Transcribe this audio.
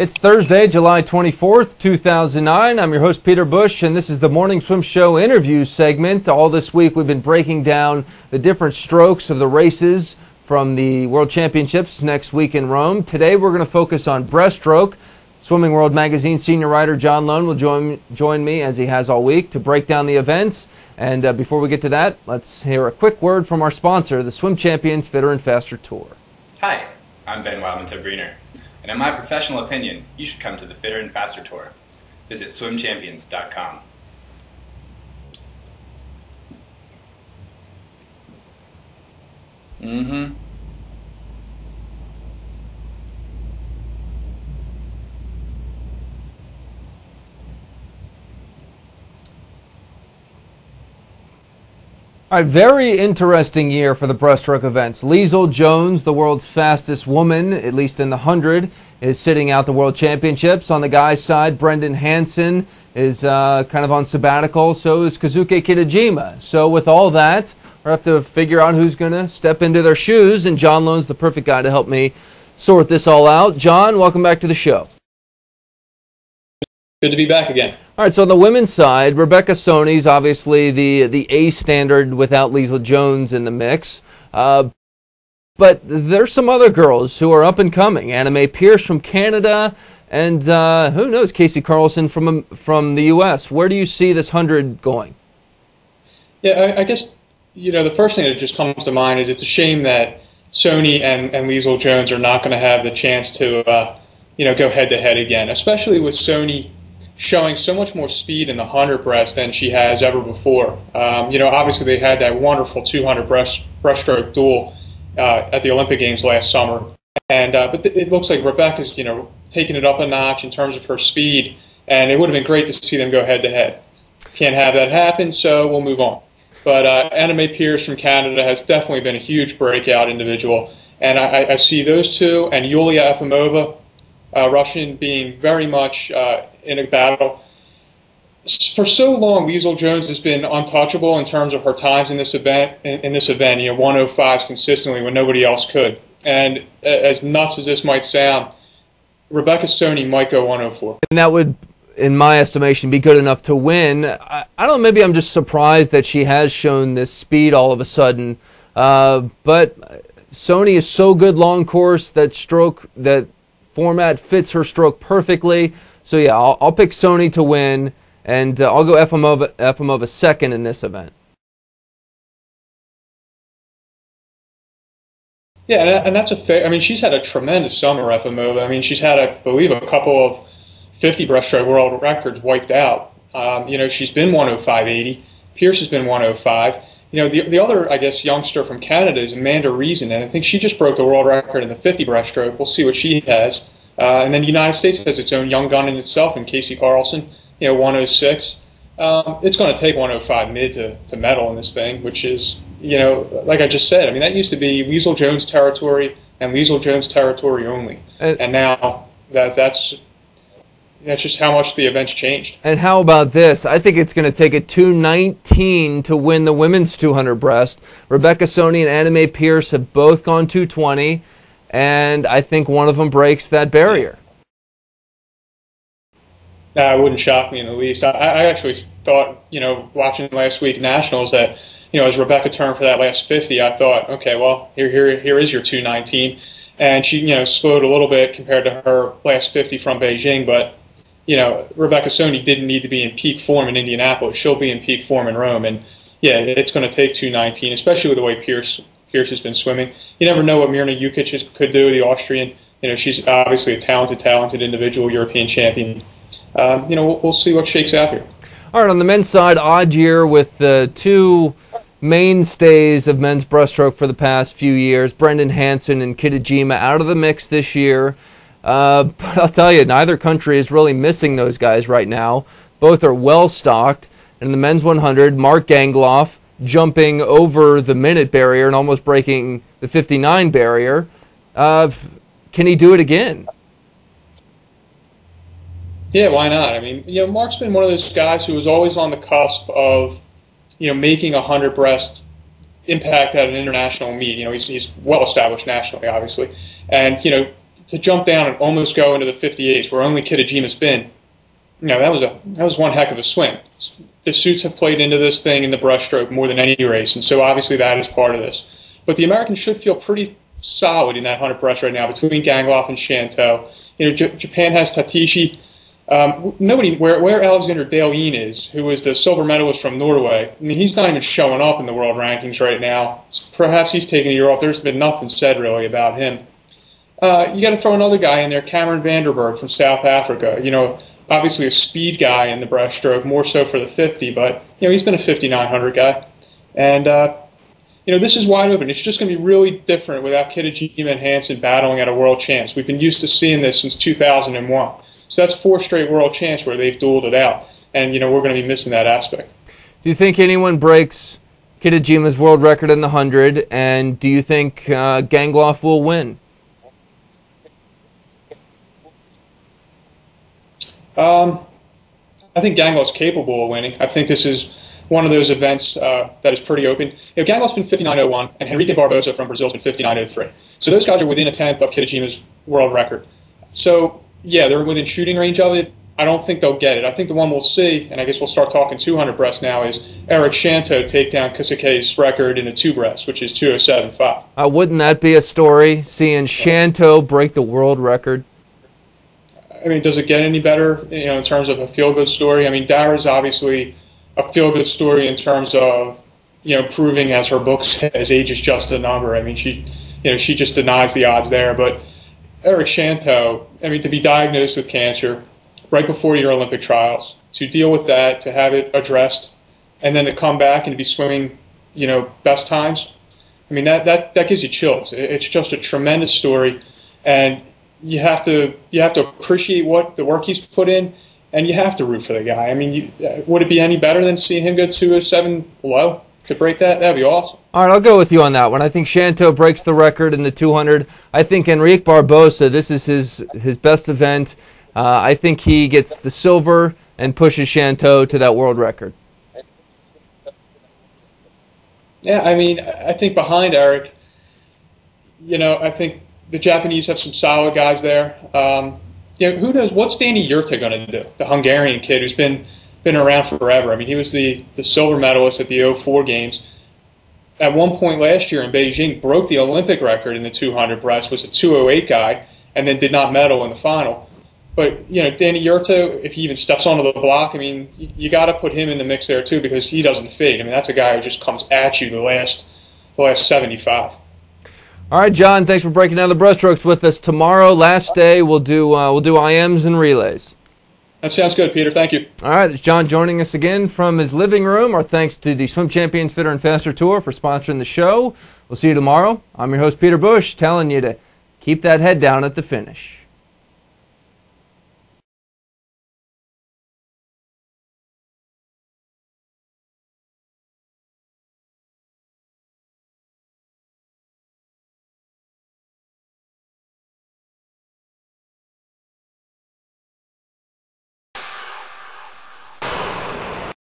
It's Thursday, July 24th, 2009. I'm your host, Peter Busch, and this is the Morning Swim Show interview segment. All this week, we've been breaking down the different strokes of the races from the World Championships next week in Rome. Today, we're going to focus on breaststroke. Swimming World Magazine senior writer John Lohn will join me, as he has all week, to break down the events. And before we get to that, let's hear a quick word from our sponsor, the Swim Champions Fitter and Faster Tour. Hi, I'm Ben Wildman-Breener, and in my professional opinion, you should come to the Fitter and Faster Tour. Visit swimchampions.com. All right, very interesting year for the breaststroke events. Lohn Jones, the world's fastest woman, at least in the 100, is sitting out the World Championships. On the guys' side, Brendan Hansen is kind of on sabbatical. So is Kazuki Kitajima. So with all that, we'll have to figure out who's going to step into their shoes, and John Lohn's the perfect guy to help me sort this all out. John, welcome back to the show. Good to be back again. All right, so on the women's side, Rebecca Soni's obviously the A standard without Lohn Jones in the mix. But there's some other girls who are up and coming. Anna Mae Pierce from Canada, and who knows, Casey Carlson from the U.S. Where do you see this 100 going? Yeah, I guess, the first thing that just comes to mind is it's a shame that Soni and Lohn Jones are not going to have the chance to, go head-to-head again, especially with Soni showing so much more speed in the 100 breast than she has ever before. Obviously they had that wonderful 200 breaststroke duel at the Olympic Games last summer, and but it looks like Rebecca's taking it up a notch in terms of her speed, and it would have been great to see them go head to head. Can't have that happen, so we'll move on. But Anna Mae Pierce from Canada has definitely been a huge breakout individual, and I see those two and Yulia Efimova, Russian, being very much in a battle. For so long, Lohn Jones has been untouchable in terms of her times in this event. 105s consistently when nobody else could. And as nuts as this might sound, Rebecca Soni might go 104. And that would, in my estimation, be good enough to win. I don't know, maybe I'm just surprised that she has shown this speed all of a sudden. But Soni is so good long course, that format fits her stroke perfectly. So yeah, I'll pick Soni to win, and I'll go Efimova second in this event. Yeah, and that's a fair. I mean, she's had a tremendous summer, Efimova. I mean, she's had, I believe, a couple of 50 breaststroke world records wiped out. She's been 105.80. Pierce has been 105. The other, I guess, youngster from Canada is Amanda Reason, and I think she just broke the world record in the 50 breaststroke. We'll see what she has. And then the United States has its own young gun in itself, in Casey Carlson, 106. It's going to take 105 mid to medal in this thing, which is, like I just said, I mean, that used to be Lohn Jones territory and Lohn Jones territory only. And now that's just how much the event's changed. And how about this? I think it's going to take a 219 to win the women's 200 breast. Rebecca Soni and Anna Mae Pierce have both gone 220. And I think one of them breaks that barrier. It wouldn't shock me in the least. I actually thought, watching last week Nationals, that, as Rebecca turned for that last 50, I thought, okay, well, here is your 219. And she, slowed a little bit compared to her last 50 from Beijing. But, Rebecca Soni didn't need to be in peak form in Indianapolis. She'll be in peak form in Rome. And, yeah, it's going to take 219, especially with the way Pierce has been swimming. You never know what Mirna Jukic could do, the Austrian. She's obviously a talented individual, European champion. We'll see what shakes out here. All right, on the men's side, odd year with the two mainstays of men's breaststroke for the past few years, Brendan Hansen and Kitajima, out of the mix this year. But I'll tell you, neither country is really missing those guys right now. Both are well-stocked. And in the men's 100, Mark Gangloff, jumping over the minute barrier and almost breaking the 59 barrier. Can he do it again? Yeah, why not? I mean, Mark's been one of those guys who was always on the cusp of, making a 100 breast impact at an international meet. He's well established nationally, obviously, and to jump down and almost go into the 58s, where only Kitajima's been, that was one heck of a swing. The suits have played into this thing in the breaststroke more than any race, and so obviously that is part of this. But the Americans should feel pretty solid in that 100 breast right now between Gangloff and Shantou. Japan has Tatishi. Where Alexander Dale-Een is, who is the silver medalist from Norway, I mean, he's not even showing up in the world rankings right now. Perhaps he's taking a year off. There's been nothing said really about him. You got to throw another guy in there, Cameron Vanderberg from South Africa. Obviously a speed guy in the breaststroke, more so for the 50, but he's been a 5,900 guy. And this is wide open. It's just going to be really different without Kitajima and Hansen battling at a world champs. We've been used to seeing this since 2001. So that's 4 straight world champs where they've dueled it out. And, we're going to be missing that aspect. Do you think anyone breaks Kitajima's world record in the 100, and do you think Gangloff will win? I think Gangloff's capable of winning. I think this is one of those events that is pretty open. Gangloff's been 59.01, and Henrique Barbosa from Brazil's been 59.03. So those guys are within a tenth of Kitajima's world record. So, yeah, they're within shooting range of it. I don't think they'll get it. I think the one we'll see, and I guess we'll start talking 200 breast now, is Eric Shantou take down Kasike's record in the 2 breast, which is 207.5. Wouldn't that be a story, seeing Shantou break the world record? I mean, does it get any better, in terms of a feel-good story? I mean, Dara's obviously a feel-good story in terms of, proving, as her book says, age is just a number. I mean, she just denies the odds there. But Eric Shantou, to be diagnosed with cancer right before your Olympic trials, to deal with that, to have it addressed, and then to come back and to be swimming, best times, I mean, that gives you chills. It's just a tremendous story, and you have to appreciate what the work he's put in, and you have to root for the guy. I mean, would it be any better than seeing him go 207 low to break that? That'd be awesome. All right, I'll go with you on that one. I think Shantou breaks the record in the 200. I think Henrique Barbosa, this is his best event. I think he gets the silver and pushes Shantou to that world record. Yeah, I think behind Eric, I think the Japanese have some solid guys there. Who knows? What's Danny Yurta going to do? The Hungarian kid who's been around forever. I mean, he was the silver medalist at the 04 games. At one point last year in Beijing, broke the Olympic record in the 200 breast, was a 208 guy, and then did not medal in the final. But, Danny Yurta, if he even steps onto the block, you got to put him in the mix there too, because he doesn't fade. That's a guy who just comes at you the last 75. All right, John, thanks for breaking down the breaststrokes with us. Tomorrow, last day, we'll do IMs and relays. That sounds good, Peter. Thank you. All right, it's John joining us again from his living room. Our thanks to the Swim Champions Fitter and Faster Tour for sponsoring the show. We'll see you tomorrow. I'm your host, Peter Busch, telling you to keep that head down at the finish.